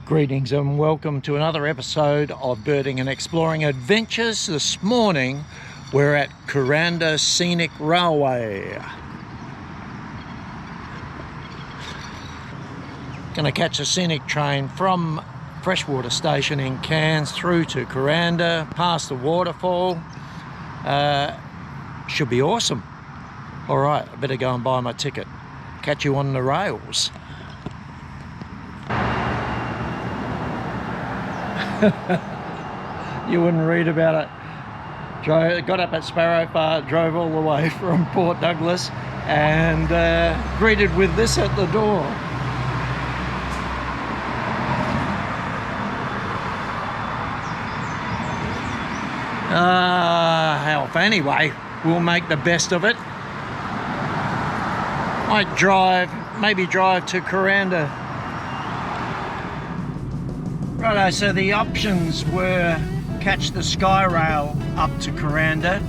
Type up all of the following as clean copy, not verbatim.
Greetings and welcome to another episode of Birding and Exploring Adventures. This morning we're at Kuranda Scenic Railway. Going to catch a scenic train from Freshwater Station in Cairns through to Kuranda, past the waterfall. Should be awesome. Alright, I better go and buy my ticket. Catch you on the rails. You wouldn't read about it. Got up at Sparrow, drove all the way from Port Douglas and greeted with this at the door. Health. Anyway, we'll make the best of it. Maybe drive to Kuranda. Righto, so the options were catch the Sky Rail up to Kuranda,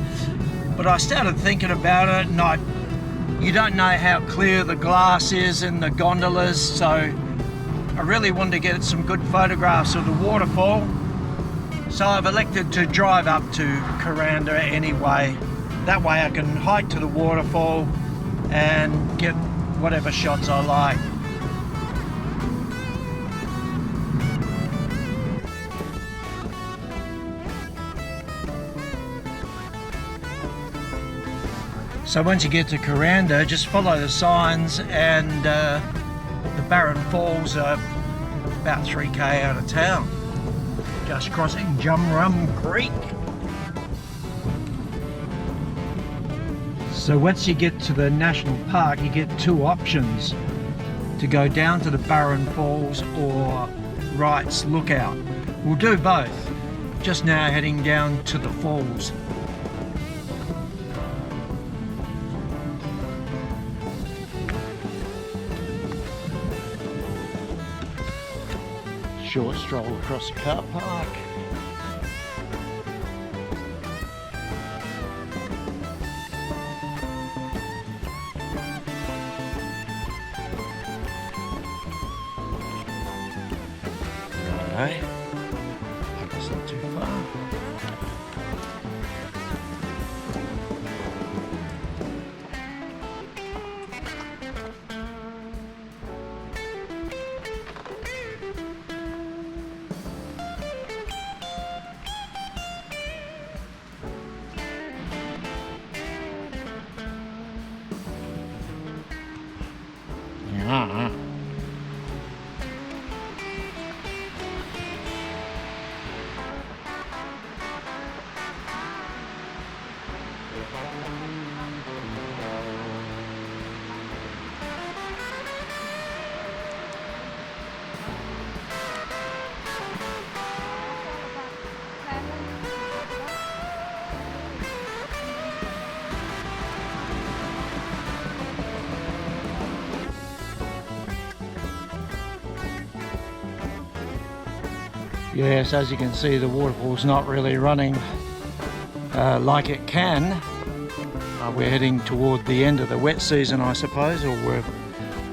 but I started thinking about it and you don't know how clear the glass is in the gondolas, so I really wanted to get some good photographs of the waterfall. So I've elected to drive up to Kuranda anyway. That way I can hike to the waterfall and get whatever shots I like. So once you get to Kuranda, just follow the signs and the Barron Falls are about 3k out of town. Just crossing Jumrum Creek. So once you get to the national park, you get two options to go down to the Barron Falls or Wright's Lookout. We'll do both. Just now heading down to the falls. Short stroll across the car park. Righto. That's not too far. Yeah. Yes, as you can see, the waterfall's not really running like it can. We're heading toward the end of the wet season, I suppose, or we're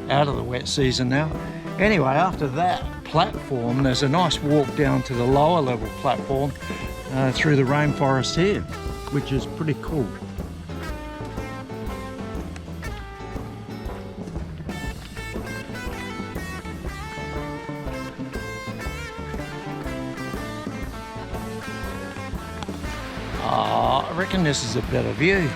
out of the wet season now. Anyway, after that platform, there's a nice walk down to the lower level platform through the rainforest here, which is pretty cool. I reckon this is a better view.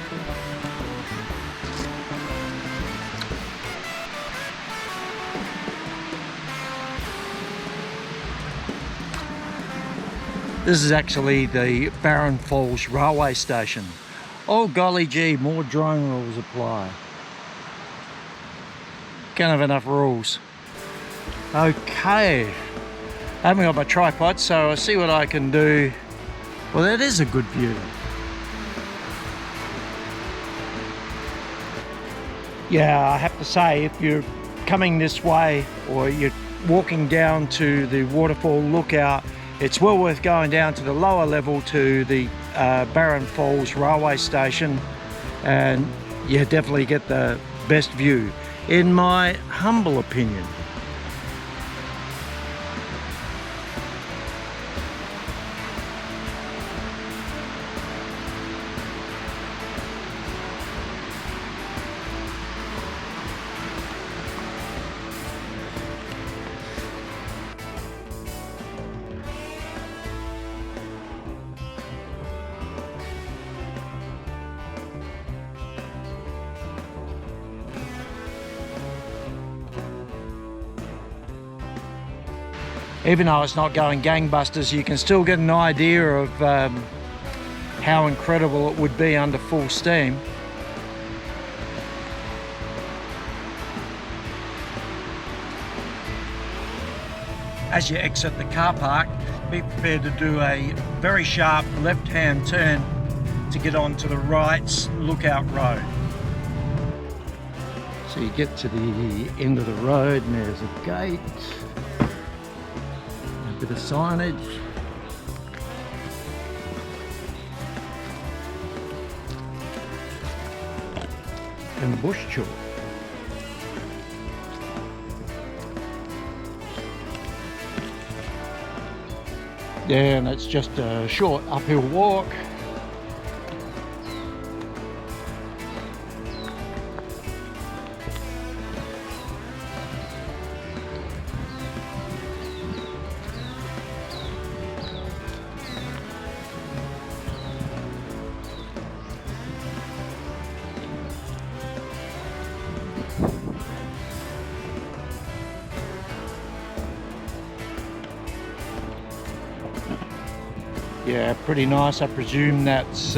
This is actually the Barron Falls railway station. Oh golly gee, more drone rules apply. Can't have enough rules. Okay, I haven't got my tripod, so I'll see what I can do. Well, that is a good view. Yeah, I have to say, if you're coming this way or you're walking down to the waterfall lookout, it's well worth going down to the lower level to the Barron Falls railway station, and you definitely get the best view, in my humble opinion. even though it's not going gangbusters, you can still get an idea of how incredible it would be under full steam. As you exit the car park, be prepared to do a very sharp left-hand turn to get onto the Wright's Lookout Road. So you get to the end of the road and there's a gate, a bit of signage. And bush chalk. Yeah, and it's just a short uphill walk. Yeah, pretty nice. I presume that's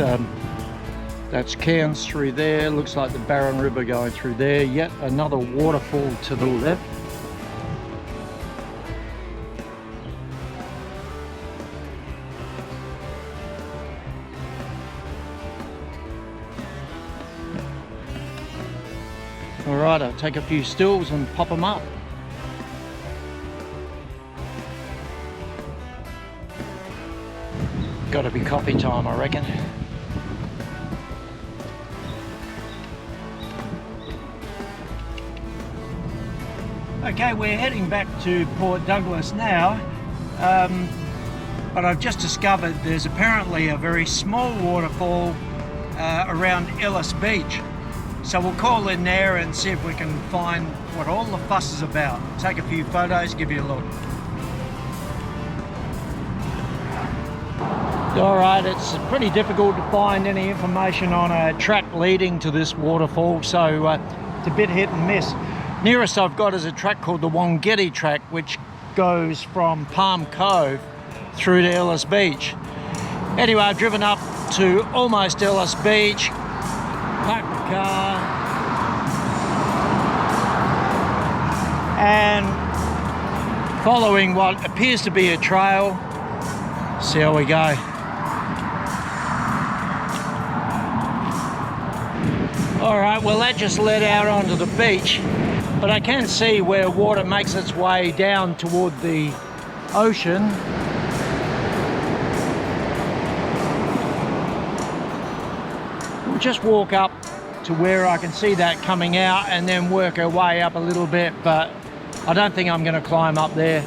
Cairns through there. Looks like the Barron River going through there. Yet another waterfall to the left. Alright, I'll take a few stills and pop them up. Got to be coffee time, I reckon. Okay, we're heading back to Port Douglas now, but I've just discovered there's apparently a very small waterfall around Ellis Beach. So we'll call in there and see if we can find what all the fuss is about. Take a few photos, give you a look. Alright, it's pretty difficult to find any information on a track leading to this waterfall, so it's a bit hit and miss. Nearest I've got is a track called the Wongetty track, which goes from Palm Cove through to Ellis Beach. Anyway, I've driven up to almost Ellis Beach, parked the car, and following what appears to be a trail, see how we go. Alright, well that just led out onto the beach, but I can see where water makes its way down toward the ocean. We'll just walk up to where I can see that coming out and then work our way up a little bit, but I don't think I'm going to climb up there.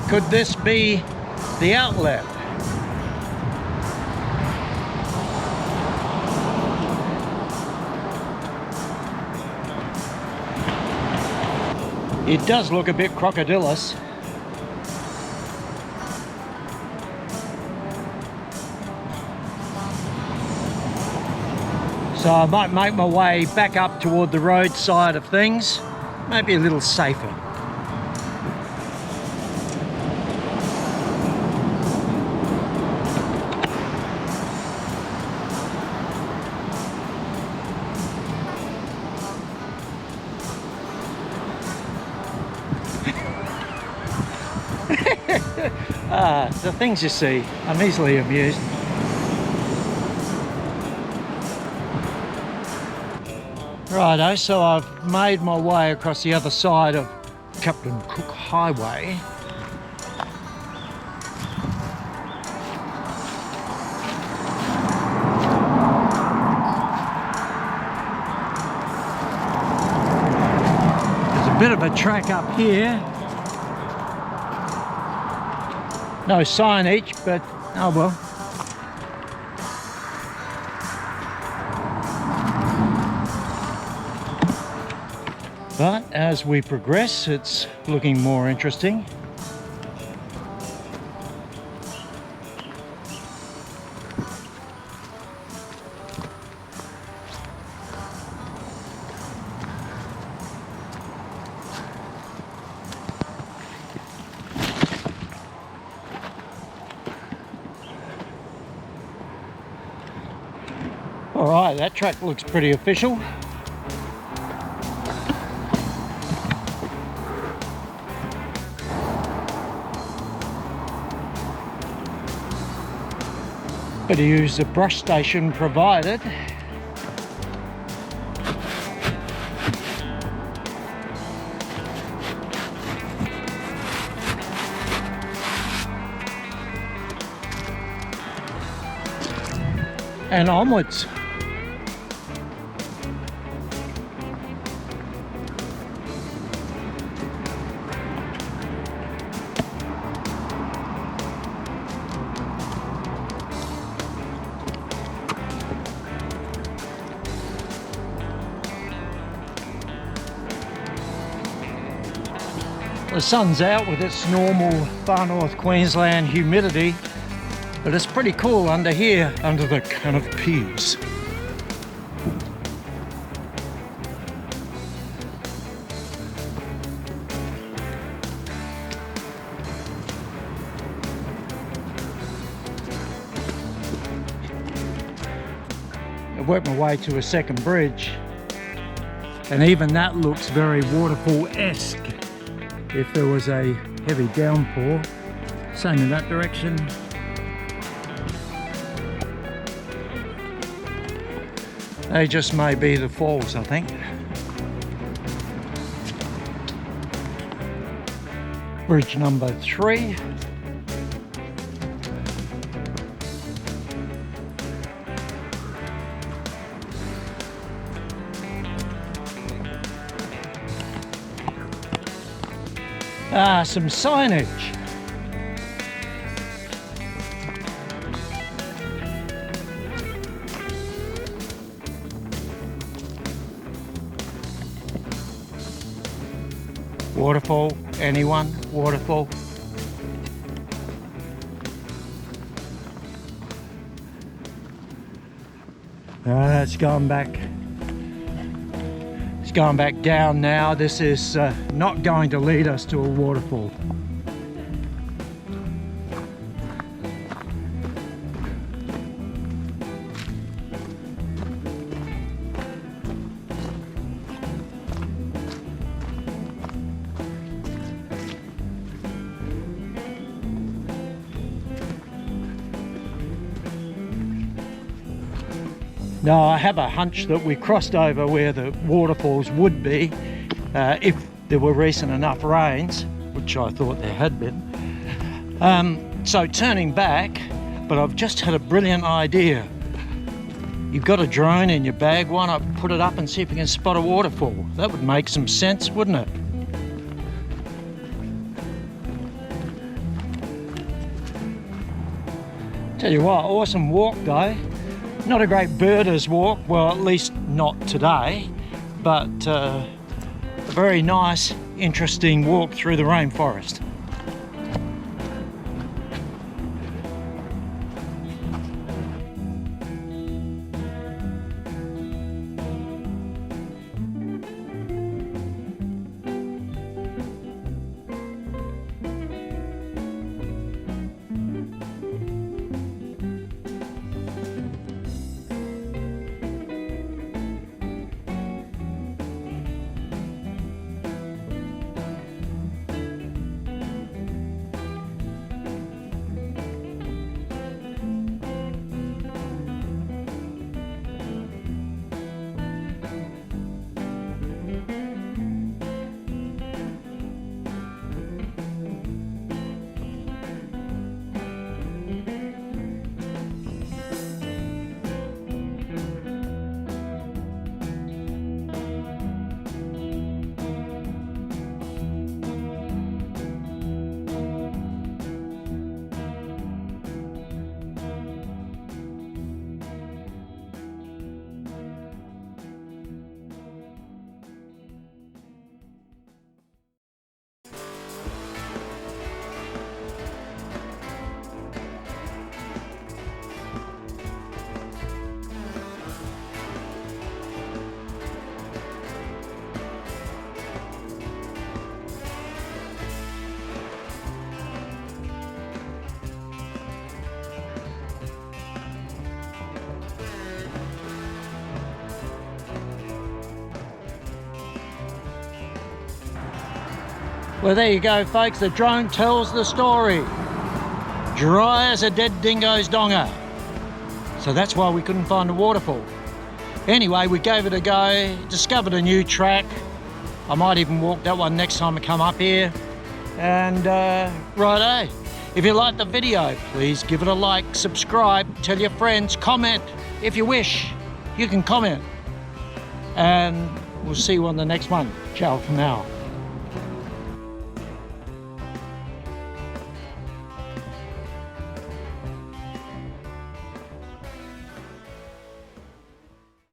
Could this be the outlet? It does look a bit crocodilous. So I might make my way back up toward the road side of things, maybe a little safer. The things you see, I'm easily amused. Righto, so I've made my way across the other side of Captain Cook Highway. There's a bit of a track up here. No signage, but oh well. But as we progress, it's looking more interesting. Alright, that track looks pretty official. Better use the brush station provided. And onwards. The sun's out with its normal Far North Queensland humidity, but it's pretty cool under here, under the canopies. I worked my way to a second bridge, and even that looks very waterfall-esque. If there was a heavy downpour, same in that direction. They just may be the falls, I think. Bridge number 3. Some signage. Waterfall, anyone? Waterfall. It's going back. It's going back down now. This is not going to lead us to a waterfall. Now I have a hunch that we crossed over where the waterfalls would be if there were recent enough rains, which I thought there had been. So turning back, but I've just had a brilliant idea. You've got a drone in your bag, why not put it up and see if you can spot a waterfall? That would make some sense, wouldn't it? Tell you what, awesome walk though. Not a great birders walk, well at least not today, but a very nice, interesting walk through the rainforest. Well, there you go, folks. The drone tells the story. Dry as a dead dingo's donga. So that's why we couldn't find a waterfall. Anyway, we gave it a go, discovered a new track. I might even walk that one next time I come up here. And righto. If you liked the video, please give it a like, subscribe, tell your friends, comment if you wish. You can comment. And we'll see you on the next one. Ciao for now.